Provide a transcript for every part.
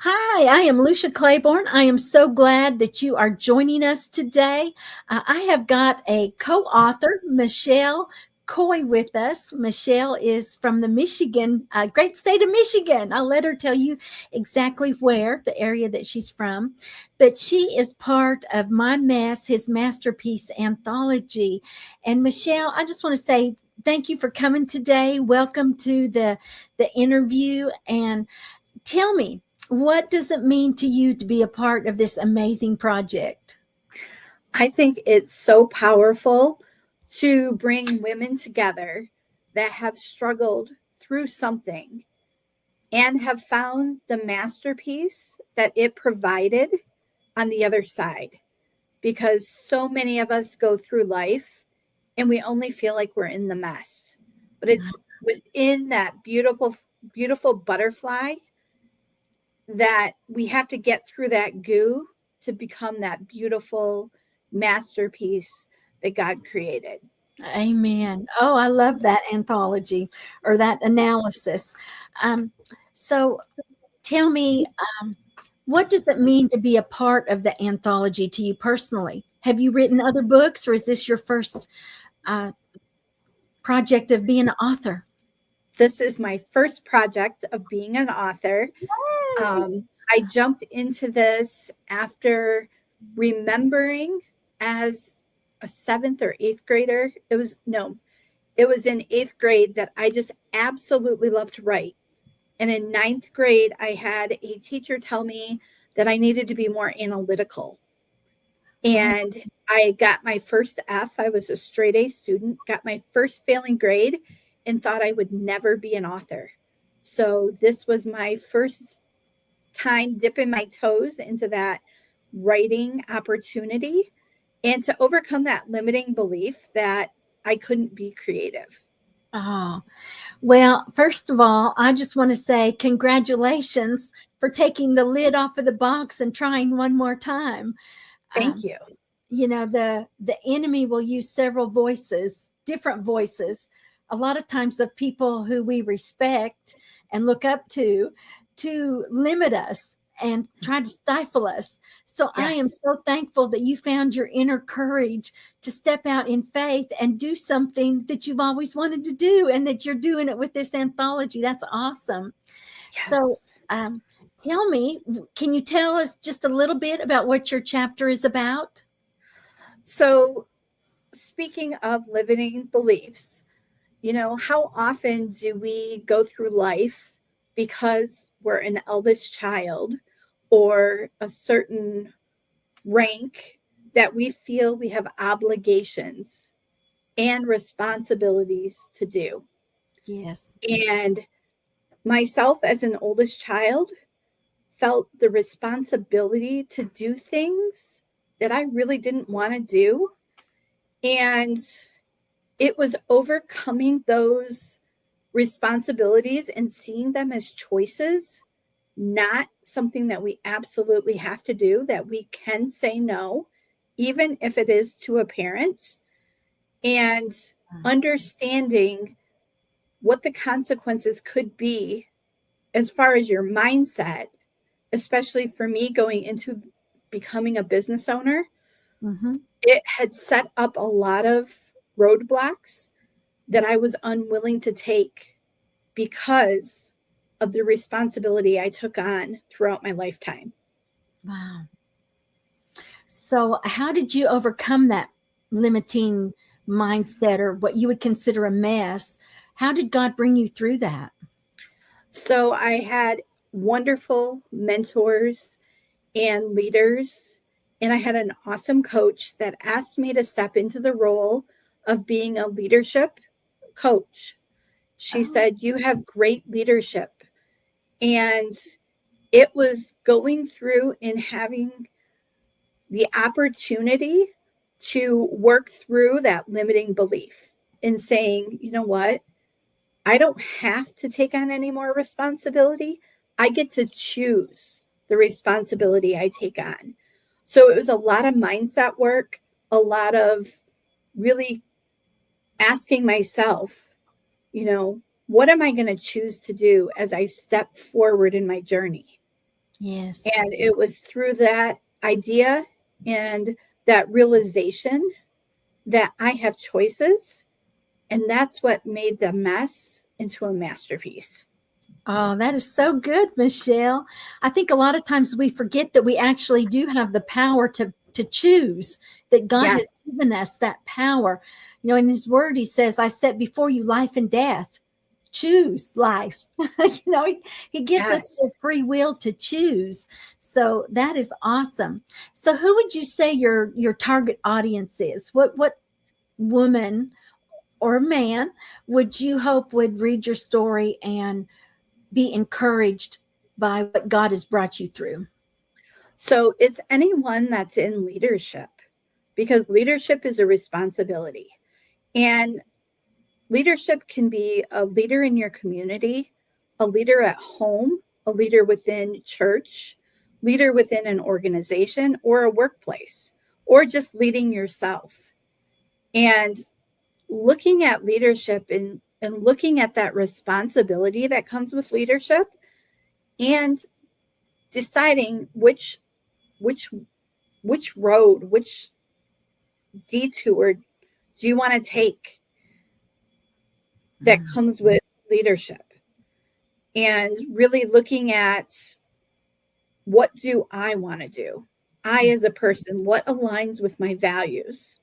Hi, I am Lucia Claborn. I am so glad that you are joining us today. I have got a co author, Michele Coy, with us. Michele is from the great state of Michigan. I'll let her tell you exactly where, the area that she's from. But she is part of My Mess, his masterpiece anthology. And Michele, I just want to say thank you for coming today. Welcome to the interview. And tell me, what does it mean to you to be a part of this amazing project? I think it's so powerful to bring women together that have struggled through something and have found the masterpiece that it provided on the other side. Because so many of us go through life and we only feel like we're in the mess. But it's within that beautiful, beautiful butterfly that we have to get through that goo to become that beautiful masterpiece that God created. Amen. Oh, I love that anthology or that analysis. Um, so tell me, what does it mean to be a part of the anthology to you personally? Have you written other books, or is this your first uh, project of being an author? This is my first project of being an author. Yay! I jumped into this after remembering as a seventh or eighth grader. It was in eighth grade that I just absolutely loved to write. And in ninth grade, I had a teacher tell me that I needed to be more analytical. Oh, And I got my first F. I was a straight A student, got my first failing grade, and thought I would never be an author. So this was my first time dipping my toes into that writing opportunity and to overcome that limiting belief that I couldn't be creative. oh, well, first of all, I just want to say congratulations for taking the lid off of the box and trying one more time. Thank Um, you. the enemy will use several voices, different voices, a lot of times of people who we respect and look up to limit us and try to stifle us. So I am Yes. so thankful that you found your inner courage to step out in faith and do something that you've always wanted to do, and that you're doing it with this anthology. That's awesome. So Yes. um, tell me, can you tell us just a little bit about what your chapter is about? So, speaking of limiting beliefs, how often do we go through life because we're an eldest child or a certain rank that we feel we have obligations and responsibilities to do? Yes. And myself, as an oldest child, felt the responsibility to do things that I really didn't want to do. And it was overcoming those responsibilities and seeing them as choices, not something that we absolutely have to do, that we can say no, even if it is to a parent, and understanding what the consequences could be as far as your mindset, especially for me going into becoming a business owner. Mm-hmm. It had set up a lot of roadblocks that I was unwilling to take because of the responsibility I took on throughout my lifetime. Wow. So, how did you overcome that limiting mindset, or what you would consider a mess? How did God bring you through that? So I had wonderful mentors and leaders, and I had an awesome coach that asked me to step into the role of being a leadership coach. She Oh, said, "You have great leadership." And it was going through and having the opportunity to work through that limiting belief and saying, you know what? I don't have to take on any more responsibility. I get to choose the responsibility I take on. So it was a lot of mindset work, a lot of really asking myself, what am I going to choose to do as I step forward in my journey? Yes. And it was through that idea and that realization that I have choices. And that's what made the mess into a masterpiece. Oh, that is so good, Michele. I think a lot of times we forget that we actually do have the power to choose, that God Yes. has given us that power. You know, in his word, he says, I set before you life and death. Choose life. You know, he gives us Yes. the free will to choose. So that is awesome. So who would you say your target audience is? What woman or man would you hope would read your story and be encouraged by what God has brought you through? So it's anyone that's in leadership, because leadership is a responsibility. And leadership can be a leader in your community, a leader at home, a leader within church, leader within an organization or a workplace, or just leading yourself. And looking at leadership and looking at that responsibility that comes with leadership, and deciding which which road, which detour do you want to take that comes with leadership, and really looking at, what do I want to do? I, as a person, what aligns with my values?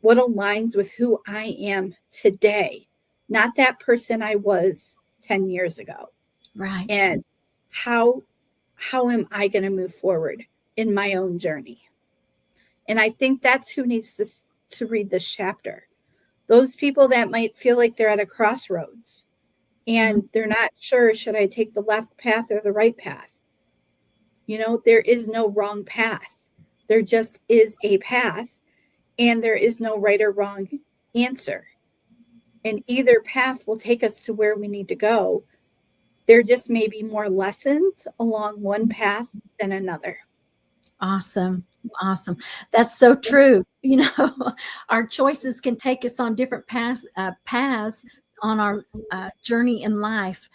What aligns with who I am today? Not that person I was 10 years ago. Right. And how am I going to move forward in my own journey? And I think that's who needs to read this chapter. Those people that might feel like they're at a crossroads Mhm. and they're not sure, should I take the left path or the right path? You know, there is no wrong path. There just is a path, and there is no right or wrong answer. And either path will take us to where we need to go. There just may be more lessons along one path than another. Awesome. Awesome. That's so true. You know, our choices can take us on different paths on our journey in life.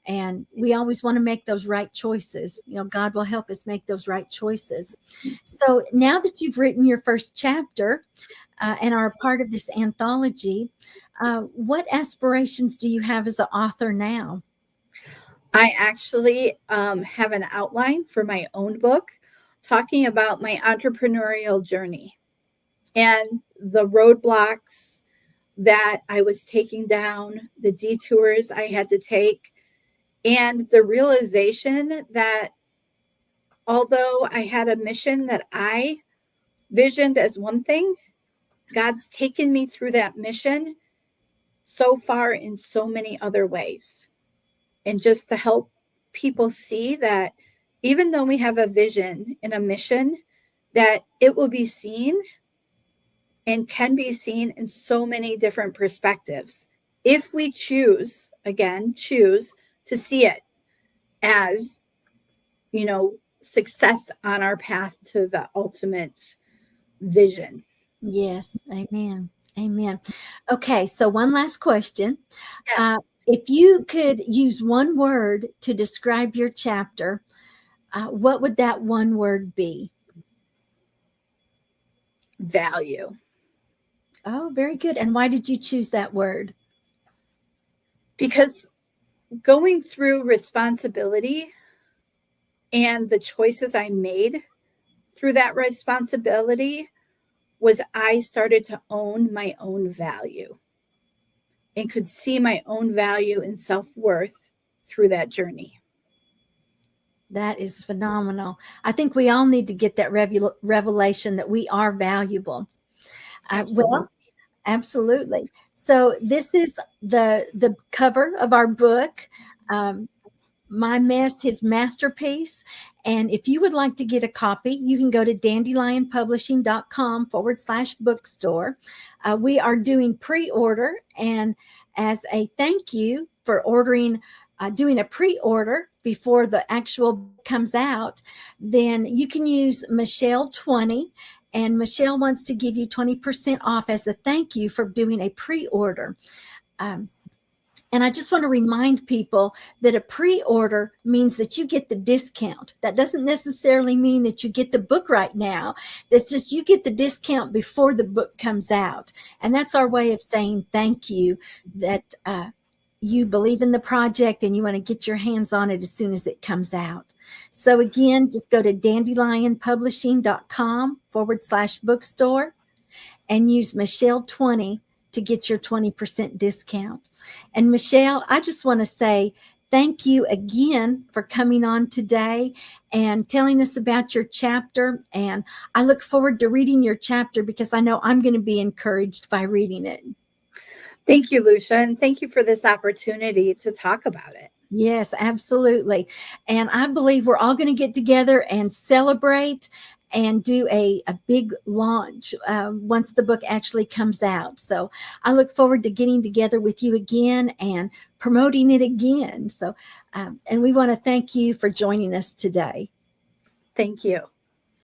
And we always want to make those right choices. You know, God will help us make those right choices. So now that you've written your first chapter and are a part of this anthology, what aspirations do you have as an author now? I actually have an outline for my own book talking about my entrepreneurial journey and the roadblocks that I was taking down, the detours I had to take, and the realization that although I had a mission that I visioned as one thing, God's taken me through that mission so far in so many other ways. And just to help people see that even though we have a vision and a mission, that it will be seen and can be seen in so many different perspectives if we choose, again, choose to see it as, you know, success on our path to the ultimate vision. Yes. Amen. Amen. Okay. So, one last question. Yes. Uh, if you could use one word to describe your chapter, what would that one word be? Value. Oh, very good. And why did you choose that word? Because going through responsibility and the choices I made through that responsibility was I started to own my own value and could see my own value and self-worth through that journey. That is phenomenal. I think we all need to get that revelation that we are valuable. Absolutely. Well, absolutely. So this is the cover of our book. Um, My Mess, His Masterpiece. And if you would like to get a copy, you can go to dandelionpublishing.com/bookstore. We are doing pre-order. And as a thank you for doing a pre-order before the actual book comes out, then you can use Michele 20. And Michele wants to give you 20% off as a thank you for doing a pre-order. Um, And I just want to remind people that a pre-order means that you get the discount. That doesn't necessarily mean that you get the book right now. That's just you get the discount before the book comes out. And that's our way of saying thank you, that you believe in the project and you want to get your hands on it as soon as it comes out. So again, just go to dandelionpublishing.com/bookstore and use Michele 20 to get your 20% discount. And Michele, I just want to say thank you again for coming on today and telling us about your chapter. And I look forward to reading your chapter because I know I'm going to be encouraged by reading it. Thank you, Lucia, and thank you for this opportunity to talk about it. Yes, absolutely. And I believe we're all going to get together and celebrate and do a big launch once the book actually comes out. So I look forward to getting together with you again and promoting it again. So, and we want to thank you for joining us today. Thank you.